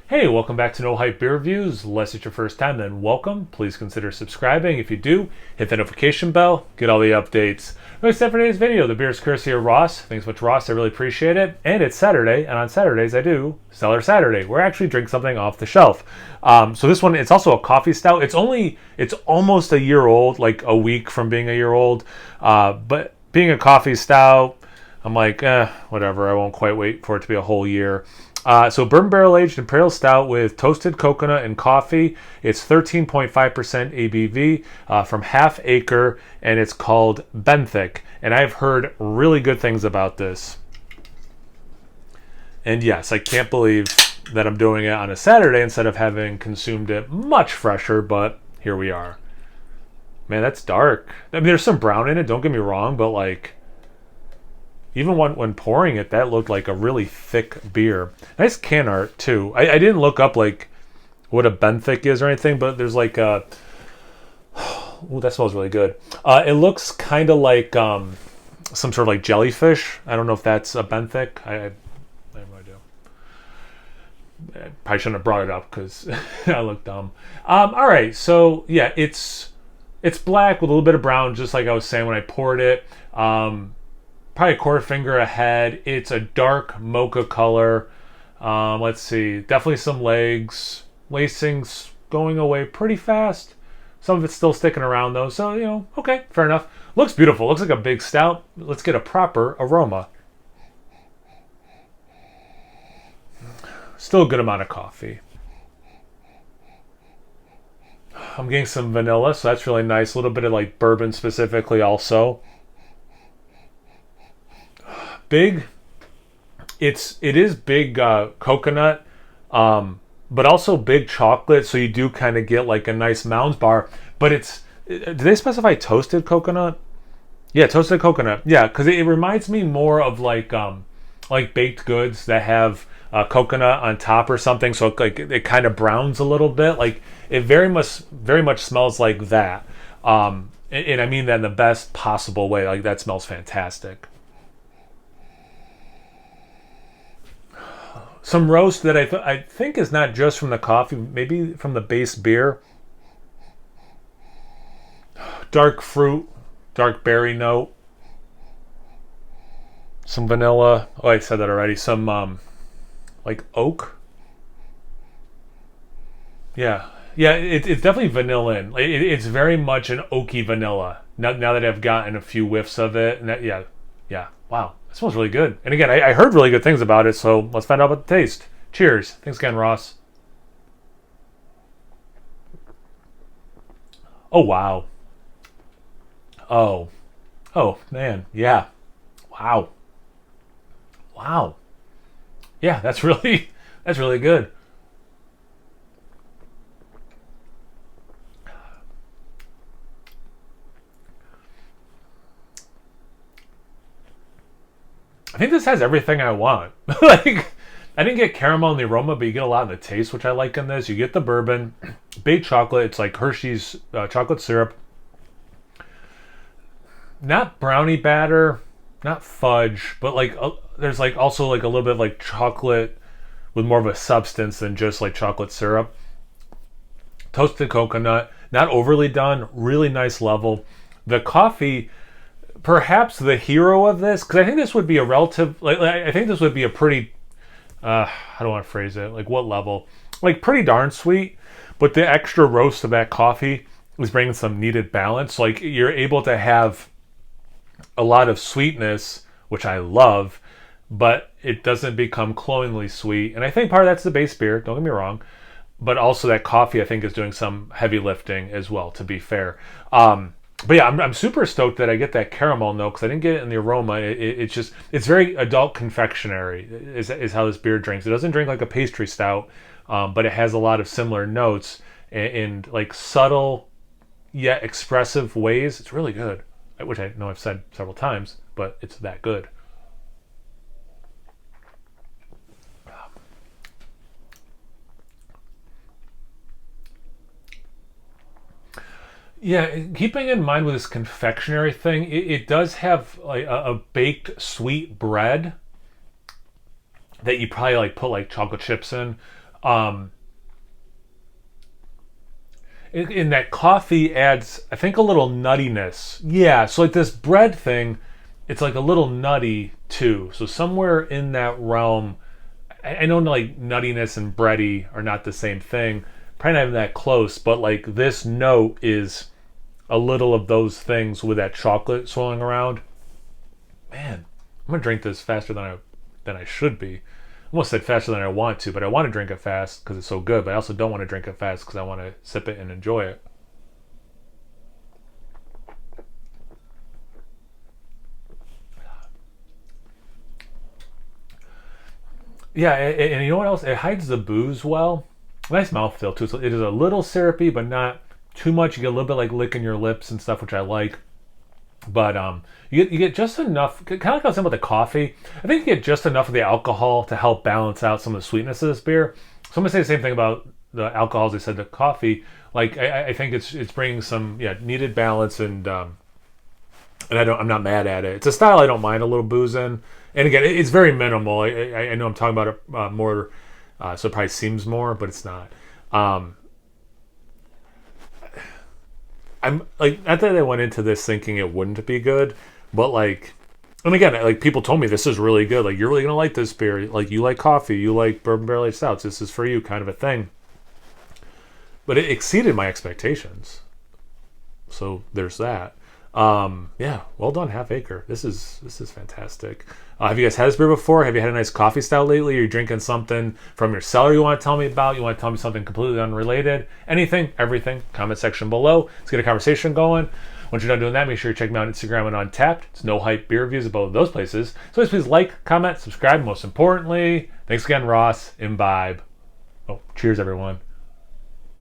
Hey, welcome back to No Hype Beer Reviews. Unless it's your first time, then welcome. Please consider subscribing. If you do, hit the notification bell, get all the updates. No except for today's video, the beer is courtesy of Ross. Thanks so much, Ross. I really appreciate it. And it's Saturday, and on Saturdays I do Stellar Saturday, where I actually drink something off the shelf. So this one, it's also a coffee stout. It's almost a year old, like a week from being a year old. But being a coffee stout, I'm like, whatever. I won't quite wait for it to be a whole year. So bourbon barrel aged Imperial Stout with toasted coconut and coffee. It's 13.5% ABV from half Acre, and it's called Benthic. And I've heard really good things about this. And yes, I can't believe that I'm doing it on a Saturday instead of having consumed it much fresher, but here we are. Man, that's dark. I mean, there's some brown in it, don't get me wrong, but like, even when pouring it, that looked like a really thick beer. Nice can art, too. I didn't look up, like, what a benthic is or anything, but there's, like, a... Ooh, that smells really good. It looks kind of like some sort of, like, jellyfish. I don't know if that's a benthic. I have no idea. I probably shouldn't have brought it up, because I look dumb. All right, so, yeah, it's black with a little bit of brown, just like I was saying when I poured it. Probably a quarter finger ahead. It's a dark mocha color. Let's see. Definitely some legs. Lacing's going away pretty fast. Some of it's still sticking around though. So, okay, fair enough. Looks beautiful. Looks like a big stout. Let's get a proper aroma. Still a good amount of coffee. I'm getting some vanilla, so that's really nice. A little bit of like bourbon specifically also. Big, it is big coconut, but also big chocolate, so you do kind of get like a nice Mounds bar. But do they specify toasted coconut? Yeah, toasted coconut. Yeah, because it reminds me more of like baked goods that have coconut on top or something. So it kind of browns a little bit. Like it very much smells like that. And I mean that in the best possible way. Like that smells fantastic. Some roast that I think is not just from the coffee, maybe from the base beer. Dark fruit, dark berry note. Some vanilla. Oh, I said that already. Some like oak. Yeah, it's definitely vanilla in. It's very much an oaky vanilla. Now that I've gotten a few whiffs of it, and yeah. Wow. It smells really good. And again, I heard really good things about it, so let's find out about the taste. Cheers. Thanks again, Ross. Oh, wow. Oh, man. Yeah. Wow. Yeah, that's really good. I think this has everything I want. Like, I didn't get caramel in the aroma, but you get a lot in the taste, which I like in this. You get the bourbon, baked chocolate. It's like Hershey's chocolate syrup. Not brownie batter, not fudge, but like there's like also like a little bit of like chocolate with more of a substance than just like chocolate syrup. Toasted coconut, not overly done, really nice level. The coffee, perhaps the hero of this, because I think this would be a relative, I think this would be a pretty, how do I want to phrase it? Like what level? Like pretty darn sweet, but the extra roast of that coffee is bringing some needed balance. Like you're able to have a lot of sweetness, which I love, but it doesn't become cloyingly sweet. And I think part of that's the base beer, don't get me wrong, but also that coffee I think is doing some heavy lifting as well, to be fair. But yeah, I'm super stoked that I get that caramel note because I didn't get it in the aroma. It's very adult confectionery is how this beer drinks. It doesn't drink like a pastry stout, but it has a lot of similar notes in like subtle yet expressive ways. It's really good, which I know I've said several times, but it's that good. Yeah, keeping in mind with this confectionery thing, it does have like a baked sweet bread that you probably like put like chocolate chips in. Um, in that coffee adds, I think, a little nuttiness. Yeah, so like this bread thing, it's like a little nutty too. So somewhere in that realm, I know like nuttiness and bready are not the same thing. Probably not even that close, but like this note is a little of those things with that chocolate swirling around. Man, I'm gonna drink this faster than I should be. I almost said faster than I want to, but I want to drink it fast because it's so good. But I also don't want to drink it fast because I want to sip it and enjoy it. Yeah, and you know what else? It hides the booze well. Nice mouthfeel too. So it is a little syrupy, but not too much. You get a little bit like licking your lips and stuff, which I like. But you get just enough. Kind of like I was saying about the coffee. I think you get just enough of the alcohol to help balance out some of the sweetness of this beer. So I'm gonna say the same thing about the alcohols. I said the coffee. Like I think it's bringing some needed balance and I'm not mad at it. It's a style I don't mind a little booze in. And again, it's very minimal. I know I'm talking about it more, so it probably seems more, but it's not. I'm like, not that I went into this thinking it wouldn't be good, but like, and again, like people told me this is really good. Like you're really gonna like this beer. Like you like coffee, you like bourbon barrel aged stouts. This is for you, kind of a thing. But it exceeded my expectations. So there's that. Yeah, well done, Half Acre. This is fantastic. Have you guys had this beer before? Have you had a nice coffee stout lately? Are you drinking something from your cellar you want to tell me about? You want to tell me something completely unrelated? Anything, everything, comment section below. Let's get a conversation going. Once you're done doing that, make sure you check me out on Instagram and Untapped. It's No Hype Beer Reviews at both of those places. So please like, comment, subscribe. Most importantly, thanks again, Ross. Imbibe. Oh, cheers, everyone.